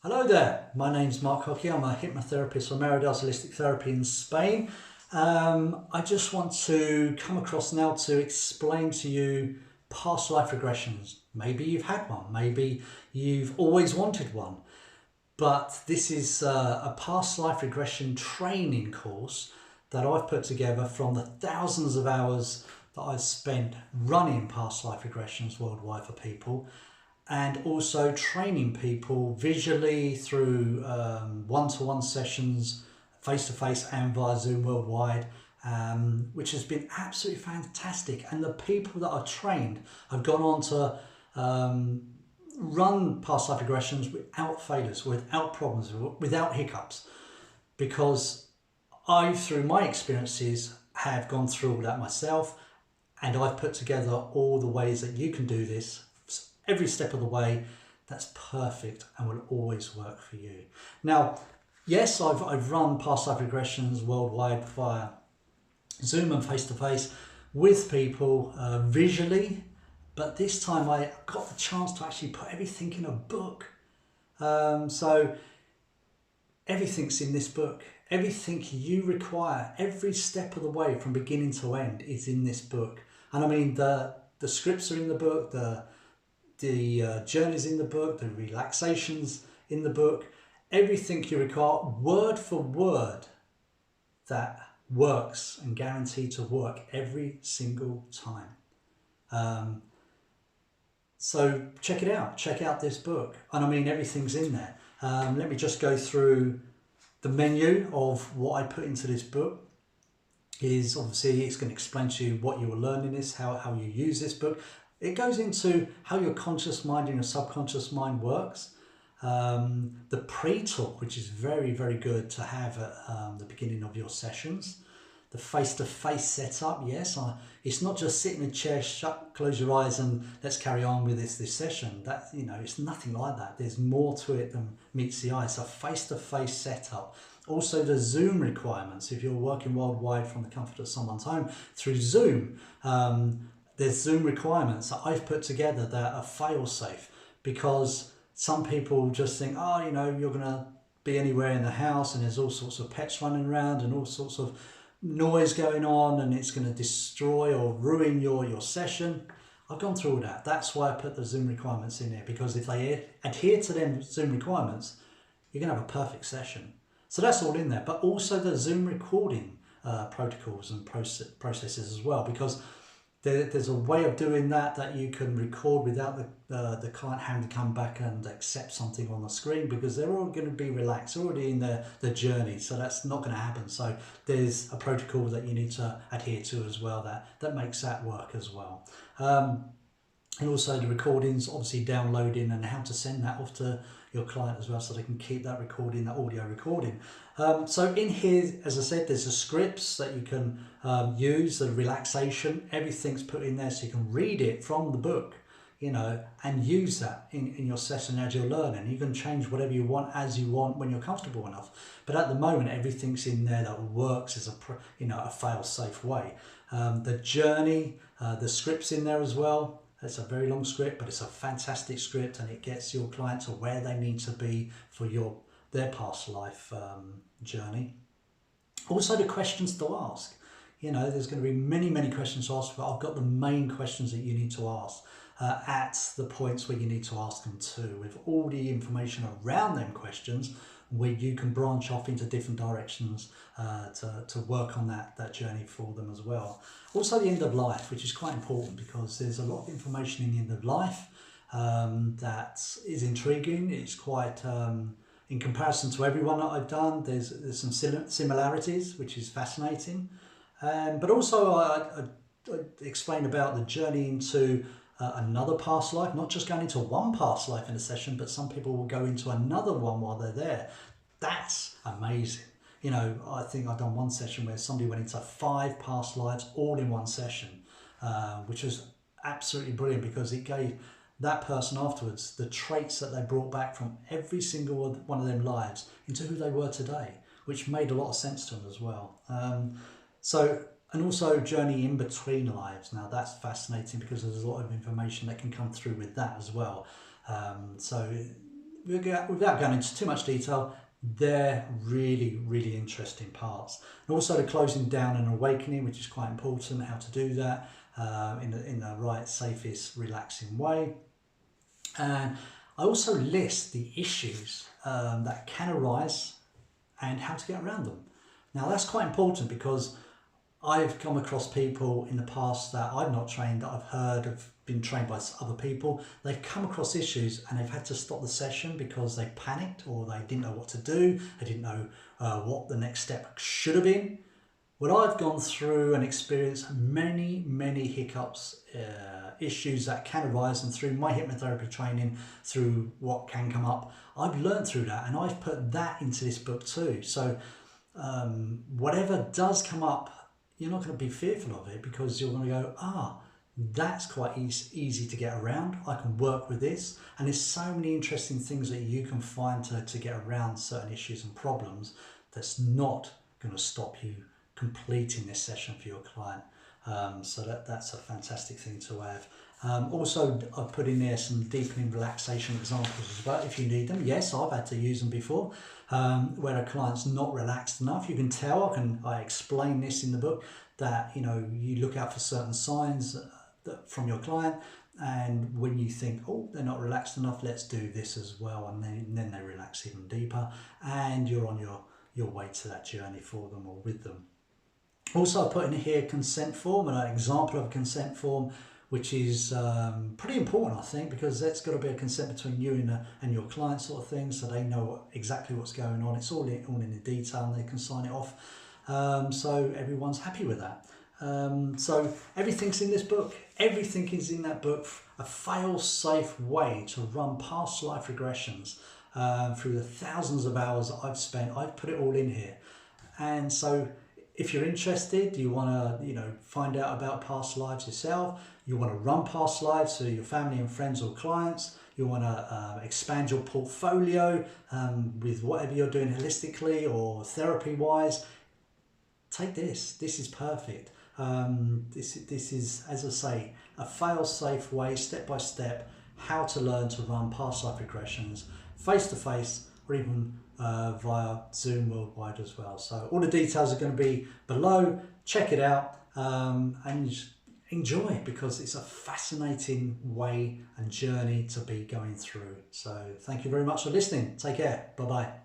Hello there, my name's Mark Hockey. I'm a hypnotherapist for Meridas Holistic Therapy in Spain. I just want to come across now to explain to you past life regressions. Maybe you've had one, maybe you've always wanted one, but this is a past life regression training course that I've put together from the thousands of hours that I've spent running past life regressions worldwide for people, and also training people visually through one-to-one sessions, face-to-face and via Zoom worldwide, which has been absolutely fantastic. And the people that are trained have gone on to run past life regressions without failures, without problems, without hiccups, because I, through my experiences, have gone through all that myself, and I've put together all the ways that you can do this every step of the way. That's perfect and will always work for you. Now, yes, I've run past life regressions worldwide via Zoom and face-to-face with people visually, but this time I got the chance to actually put everything in a book. So everything's in this book. Everything you require, every step of the way from beginning to end is in this book. And I mean, the scripts are in the book, the journeys in the book, the relaxations in the book, everything you require, word for word, that works and guaranteed to work every single time. So check it out. Check out this book. And I mean, everything's in there. Let me just go through the menu of what I put into this book. Is obviously it's going to explain to you what you will learn in this, how you use this book. It goes into how your conscious mind and your subconscious mind works. The pre-talk, which is very, very good to have at the beginning of your sessions. The face-to-face setup, yes. It's not just sit in a chair, close your eyes and let's carry on with this session. That, it's nothing like that. There's more to it than meets the eye. It's a face-to-face setup. Also the Zoom requirements. If you're working worldwide from the comfort of someone's home through Zoom, there's Zoom requirements that I've put together that are fail-safe, because some people just think, you're going to be anywhere in the house and there's all sorts of pets running around and all sorts of noise going on and it's going to destroy or ruin your session. I've gone through all that. That's why I put the Zoom requirements in there, because if they adhere to them Zoom requirements, you're going to have a perfect session. So that's all in there, but also the Zoom recording protocols and processes as well, because there's a way of doing that you can record without the client having to come back and accept something on the screen, because they're all going to be relaxed, already in the journey, so that's not going to happen. So there's a protocol that you need to adhere to as well that makes that work as well. And also the recordings, obviously downloading and how to send that off to your client as well, so they can keep that recording, that audio recording. So in here, as I said, there's the scripts that you can use, the relaxation, everything's put in there so you can read it from the book, and use that in your session as you're learning. You can change whatever you want as you want when you're comfortable enough. But at the moment, everything's in there that works as a fail-safe way. The journey, the scripts in there as well. It's a very long script, but it's a fantastic script, and it gets your client to where they need to be for their past life journey. Also, the questions to ask. There's going to be many, many questions to ask, but I've got the main questions that you need to ask at the points where you need to ask them to, with all the information around them questions, where you can branch off into different directions to work on that journey for them as well. Also the end of life, which is quite important, because there's a lot of information in the end of life that is intriguing. It's quite, in comparison to everyone that I've done, there's some similarities, which is fascinating. But also I explain about the journey into another past life, not just going into one past life in a session, but some people will go into another one while they're there. That's amazing. I think I've done one session where somebody went into 5 past lives all in one session, which was absolutely brilliant, because it gave that person afterwards the traits that they brought back from every single one of them lives into who they were today, which made a lot of sense to them as well. And also journey in between lives. Now that's fascinating, because there's a lot of information that can come through with that as well. So without going into too much detail, they're really, really interesting parts. And also the closing down and awakening, which is quite important, how to do that in the right, safest, relaxing way. And I also list the issues that can arise and how to get around them. Now that's quite important because I've come across people in the past that I've not trained, that I've heard have been trained by other people. They've come across issues and they've had to stop the session because they panicked or they didn't know what to do. They didn't know what the next step should have been. Well, I've gone through and experienced many, many hiccups, issues that can arise, and through my hypnotherapy training, through what can come up, I've learned through that, and I've put that into this book too. So whatever does come up, you're not going to be fearful of it because you're going to go, that's quite easy to get around. I can work with this. And there's so many interesting things that you can find to get around certain issues and problems that's not going to stop you completing this session for your client. So that's a fantastic thing to have. Also, I've put in there some deepening relaxation examples as well, if you need them. Yes, I've had to use them before, where a client's not relaxed enough. You can tell, I explain this in the book, that you look out for certain signs from your client, and when you think, they're not relaxed enough, let's do this as well, and then they relax even deeper, and you're on your way to that journey for them or with them. Also, I put in here consent form, and an example of a consent form, which is pretty important, I think, because there's got to be a consent between you and your client, sort of thing, so they know exactly what's going on. It's all in the detail, and they can sign it off, so everyone's happy with that. So everything's in this book. Everything is in that book. A fail-safe way to run past life regressions through the thousands of hours that I've spent. I've put it all in here, and so if you're interested, you want to find out about past lives yourself, you want to run past lives to your family and friends or clients, you want to expand your portfolio with whatever you're doing holistically or therapy wise, take this. This is perfect. This is, as I say, a fail-safe way, step by step, how to learn to run past life regressions face to face, or even via Zoom worldwide as well. So all the details are going to be below. Check it out and enjoy, because it's a fascinating way and journey to be going through. So thank you very much for listening. Take care. Bye bye.